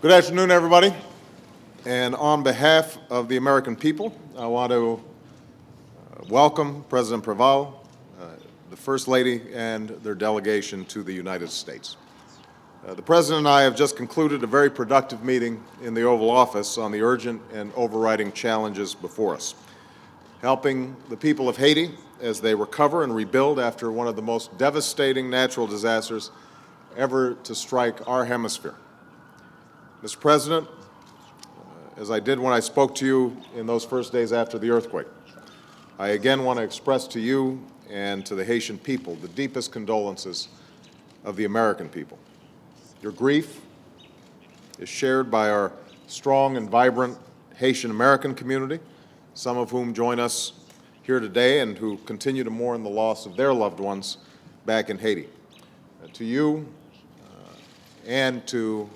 Good afternoon, everybody. And on behalf of the American people, I want to welcome President Préval, the First Lady, and their delegation to the United States. The President and I have just concluded a very productive meeting in the Oval Office on the urgent and overriding challenges before us, helping the people of Haiti as they recover and rebuild after one of the most devastating natural disasters ever to strike our hemisphere. Mr. President, as I did when I spoke to you in those first days after the earthquake, I again want to express to you and to the Haitian people the deepest condolences of the American people. Your grief is shared by our strong and vibrant Haitian American community, some of whom join us here today and who continue to mourn the loss of their loved ones back in Haiti. To you and to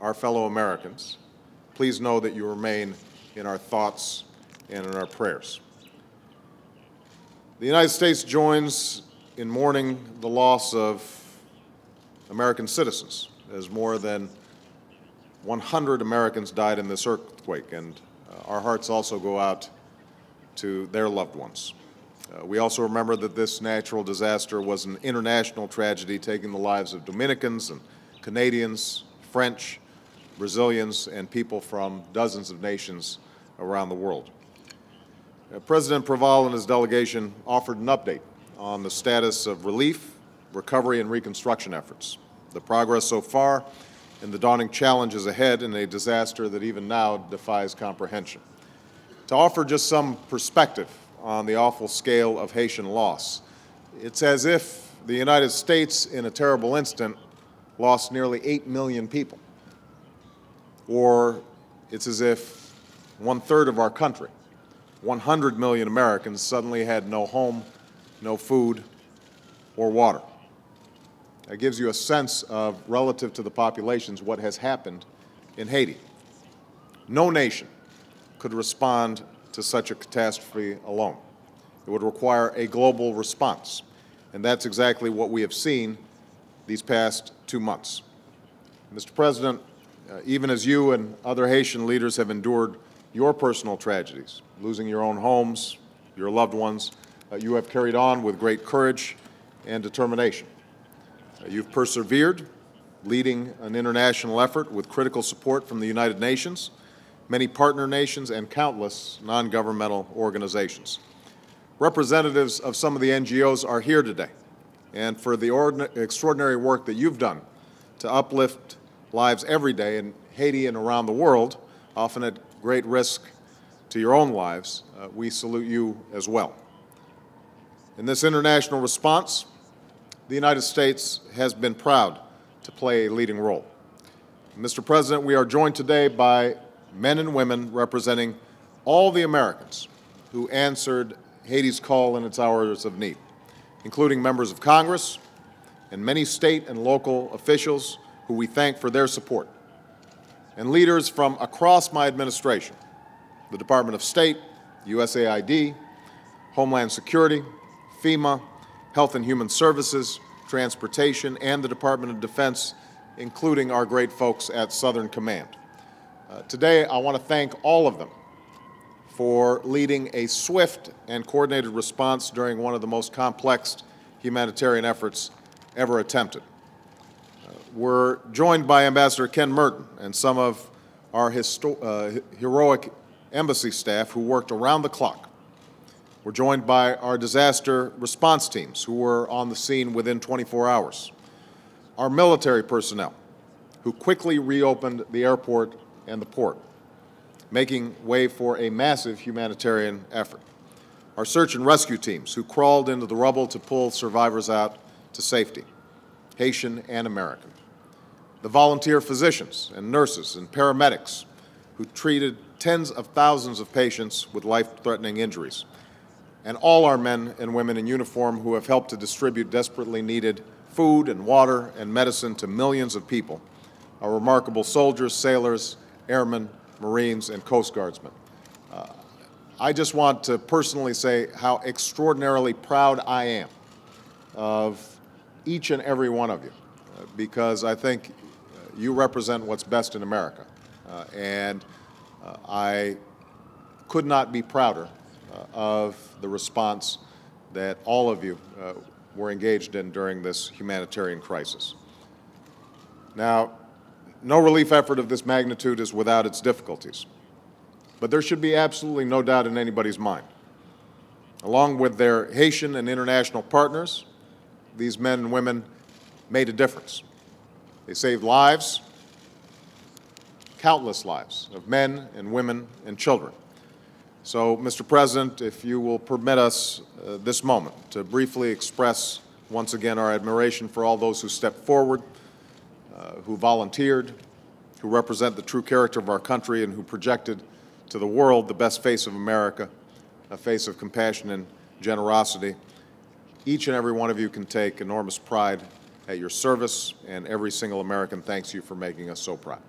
our fellow Americans, please know that you remain in our thoughts and in our prayers. The United States joins in mourning the loss of American citizens, as more than 100 Americans died in this earthquake, and our hearts also go out to their loved ones. We also remember that this natural disaster was an international tragedy, taking the lives of Dominicans and Canadians, French, Brazilians, and people from dozens of nations around the world. President Préval and his delegation offered an update on the status of relief, recovery, and reconstruction efforts, the progress so far, and the daunting challenges ahead in a disaster that even now defies comprehension. To offer just some perspective on the awful scale of Haitian loss, it's as if the United States, in a terrible instant, lost nearly 8 million people. Or it's as if 1/3 of our country, 100 million Americans, suddenly had no home, no food, or water. That gives you a sense of, relative to the populations, what has happened in Haiti. No nation could respond to such a catastrophe alone. It would require a global response, and that's exactly what we have seen these past 2 months. Mr. President, even as you and other Haitian leaders have endured your personal tragedies, losing your own homes, your loved ones, you have carried on with great courage and determination. You've persevered, leading an international effort with critical support from the United Nations, many partner nations, and countless non-governmental organizations. Representatives of some of the NGOs are here today, and for the extraordinary work that you've done to uplift lives every day in Haiti and around the world, often at great risk to your own lives, we salute you as well. In this international response, the United States has been proud to play a leading role. Mr. President, we are joined today by men and women representing all the Americans who answered Haiti's call in its hours of need, including members of Congress and many state and local officials who we thank for their support, and leaders from across my administration, the Department of State, USAID, Homeland Security, FEMA, Health and Human Services, Transportation, and the Department of Defense, including our great folks at Southern Command. Today, I want to thank all of them for leading a swift and coordinated response during one of the most complex humanitarian efforts ever attempted. We're joined by Ambassador Ken Merton and some of our heroic embassy staff who worked around the clock. We're joined by our disaster response teams who were on the scene within 24 hours, our military personnel who quickly reopened the airport and the port, making way for a massive humanitarian effort, our search and rescue teams who crawled into the rubble to pull survivors out to safety, Haitian and American, the volunteer physicians and nurses and paramedics who treated tens of thousands of patients with life-threatening injuries, and all our men and women in uniform who have helped to distribute desperately needed food and water and medicine to millions of people, our remarkable soldiers, sailors, airmen, Marines, and Coast Guardsmen. I just want to personally say how extraordinarily proud I am of each and every one of you, because I think you represent what's best in America. I could not be prouder of the response that all of you were engaged in during this humanitarian crisis. Now, no relief effort of this magnitude is without its difficulties, but there should be absolutely no doubt in anybody's mind. Along with their Haitian and international partners, these men and women made a difference. They saved lives, countless lives of men and women and children. So, Mr. President, if you will permit us this moment to briefly express once again our admiration for all those who stepped forward, who volunteered, who represent the true character of our country, and who projected to the world the best face of America, a face of compassion and generosity. Each and every one of you can take enormous pride at your service, and every single American thanks you for making us so proud.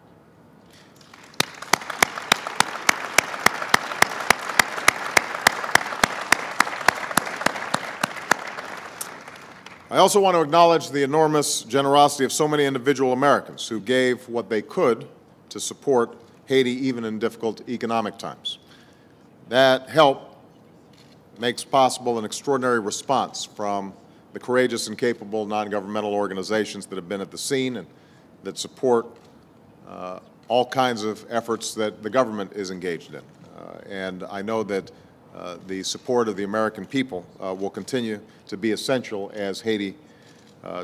I also want to acknowledge the enormous generosity of so many individual Americans who gave what they could to support Haiti even in difficult economic times. That help makes possible an extraordinary response from the courageous and capable non-governmental organizations that have been at the scene and that support all kinds of efforts that the government is engaged in. And I know that the support of the American people will continue to be essential as Haiti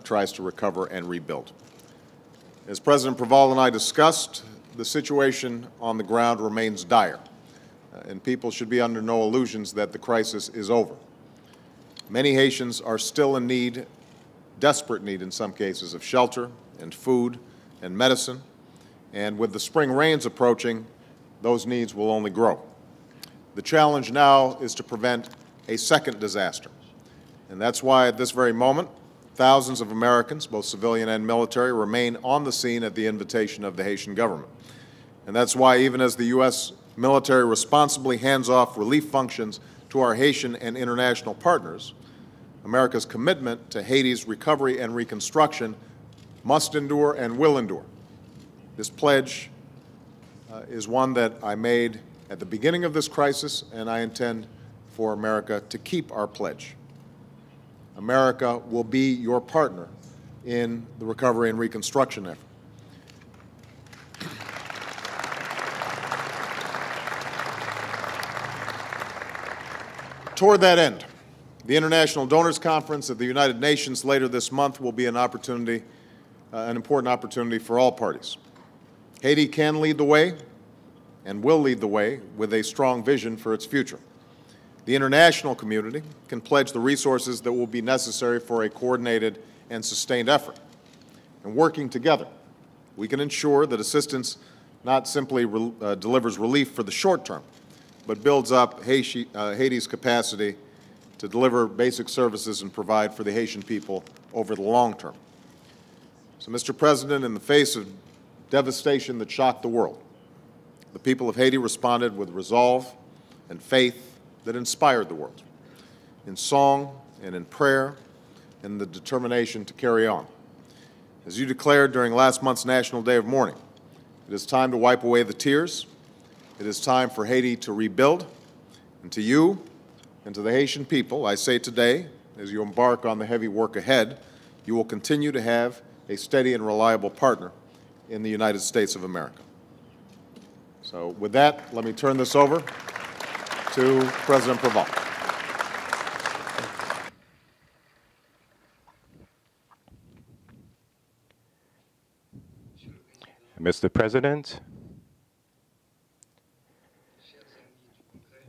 tries to recover and rebuild. As President Préval and I discussed, the situation on the ground remains dire, and people should be under no illusions that the crisis is over. Many Haitians are still in need, desperate need in some cases, of shelter and food and medicine, and with the spring rains approaching, those needs will only grow. The challenge now is to prevent a second disaster. And that's why at this very moment, thousands of Americans, both civilian and military, remain on the scene at the invitation of the Haitian government. And that's why even as the U.S. military responsibly hands off relief functions to our Haitian and international partners, America's commitment to Haiti's recovery and reconstruction must endure and will endure. This pledge is one that I made at the beginning of this crisis, and I intend for America to keep our pledge. America will be your partner in the recovery and reconstruction effort. Toward that end, the International Donors Conference at the United Nations later this month will be an opportunity, an important opportunity for all parties. Haiti can lead the way and will lead the way with a strong vision for its future. The international community can pledge the resources that will be necessary for a coordinated and sustained effort. And working together, we can ensure that assistance not simply delivers relief for the short term, but builds up Haiti's capacity to deliver basic services and provide for the Haitian people over the long term. So, Mr. President, in the face of devastation that shocked the world, the people of Haiti responded with resolve and faith that inspired the world, in song and in prayer, and the determination to carry on. As you declared during last month's National Day of Mourning, it is time to wipe away the tears. It is time for Haiti to rebuild. And to you and to the Haitian people, I say today, as you embark on the heavy work ahead, you will continue to have a steady and reliable partner in the United States of America. So with that, let me turn this over to President Préval. Mr. President,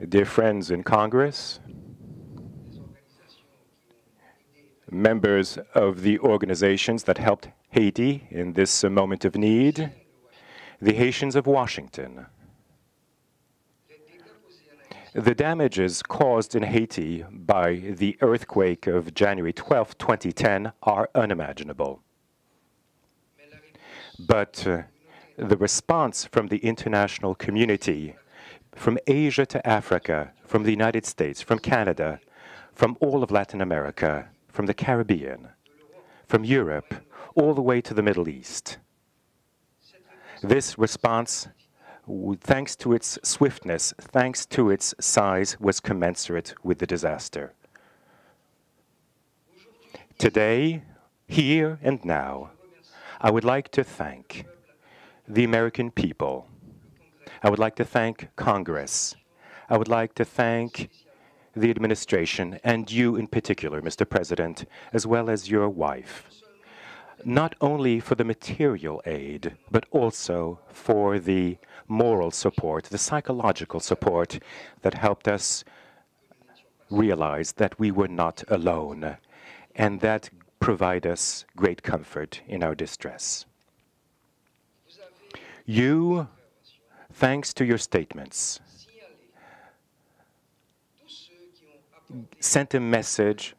dear friends in Congress, members of the organizations that helped Haiti in this moment of need, the Haitians of Washington. The damages caused in Haiti by the earthquake of January 12, 2010 are unimaginable. But the response from the international community, from Asia to Africa, from the United States, from Canada, from all of Latin America, from the Caribbean, from Europe, all the way to the Middle East, This response, thanks to its swiftness, thanks to its size, was commensurate with the disaster. Today, here and now, I would like to thank the American people. I would like to thank Congress. I would like to thank the administration, and you in particular, Mr. President, as well as your wife, not only for the material aid, but also for the moral support, the psychological support that helped us realize that we were not alone, and that provide us great comfort in our distress. You, thanks to your statements, sent a message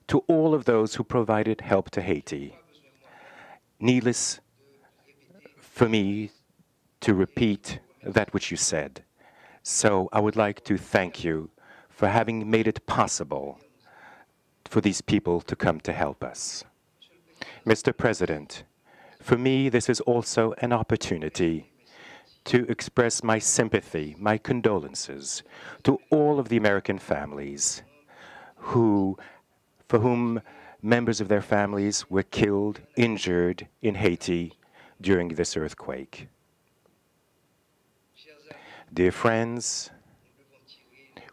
to all of those who provided help to Haiti. Needless for me to repeat that which you said. So I would like to thank you for having made it possible for these people to come to help us. Mr. President, for me, this is also an opportunity to express my sympathy, my condolences to all of the American families for whom members of their families were killed, injured in Haiti during this earthquake. Dear friends,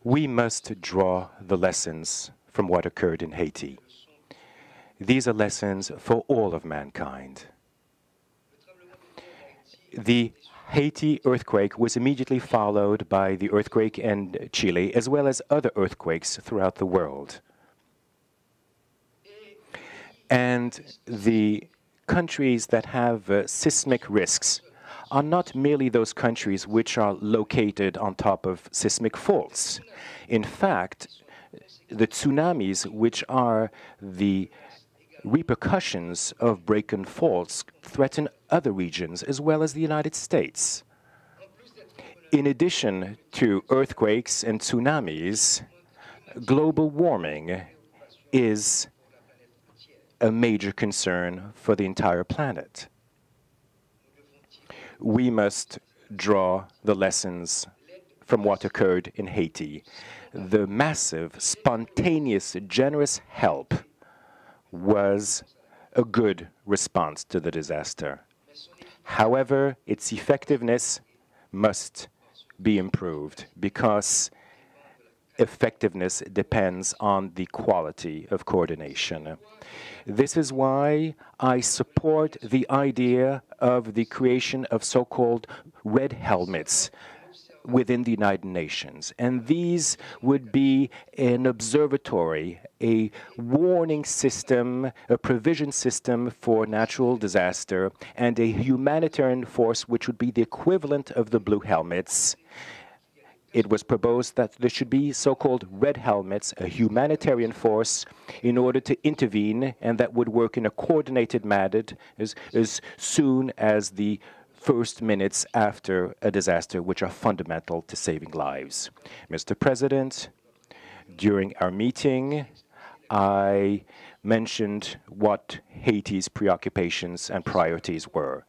we must draw the lessons from what occurred in Haiti. These are lessons for all of mankind. The Haiti earthquake was immediately followed by the earthquake in Chile, as well as other earthquakes throughout the world. And the countries that have seismic risks are not merely those countries which are located on top of seismic faults. In fact, the tsunamis, which are the repercussions of break-in faults, threaten other regions as well as the United States. In addition to earthquakes and tsunamis, global warming is a major concern for the entire planet. We must draw the lessons from what occurred in Haiti. The massive, spontaneous, generous help was a good response to the disaster. However, its effectiveness must be improved because effectiveness depends on the quality of coordination. This is why I support the idea of the creation of so-called red helmets within the United Nations. And these would be an observatory, a warning system, a provision system for natural disaster, and a humanitarian force which would be the equivalent of the blue helmets. It was proposed that there should be so-called red helmets, a humanitarian force, in order to intervene, and that would work in a coordinated manner as soon as the first minutes after a disaster, which are fundamental to saving lives. Mr. President, during our meeting, I mentioned what Haiti's preoccupations and priorities were.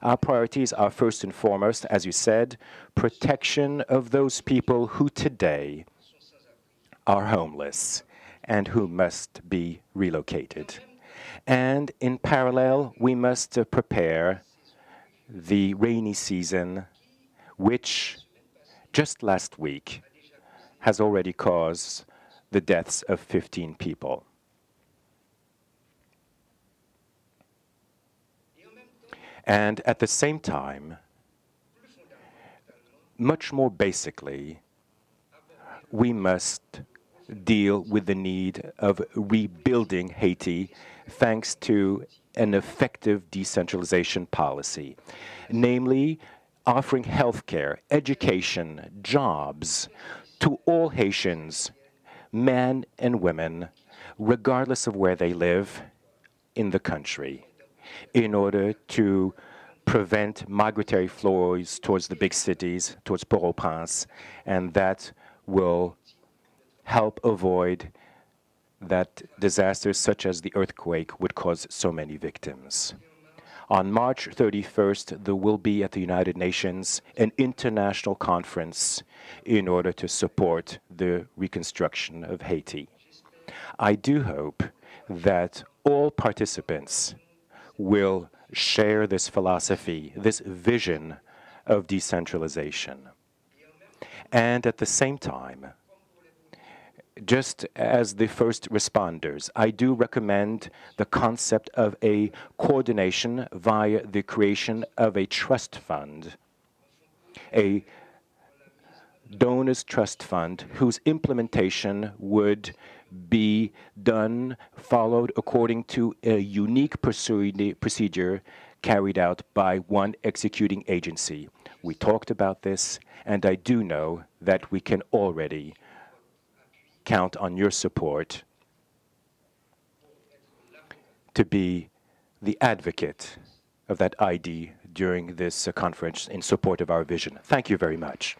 Our priorities are first and foremost, as you said, protection of those people who today are homeless and who must be relocated. And in parallel, we must prepare the rainy season, which just last week has already caused the deaths of 15 people. And at the same time, much more basically, we must deal with the need of rebuilding Haiti thanks to an effective decentralization policy, namely offering health care, education, jobs to all Haitians, men and women, regardless of where they live in the country, in order to prevent migratory flows towards the big cities, towards Port-au-Prince, and that will help avoid that disasters such as the earthquake would cause so many victims. On March 31st, there will be at the United Nations an international conference in order to support the reconstruction of Haiti. I do hope that all participants will share this philosophy, this vision of decentralization. And at the same time, just as the first responders, I do recommend the concept of a coordination via the creation of a trust fund, a donors trust fund whose implementation would be done, followed according to a unique procedure carried out by one executing agency. We talked about this, and I do know that we can already count on your support to be the advocate of that ID during this conference in support of our vision. Thank you very much.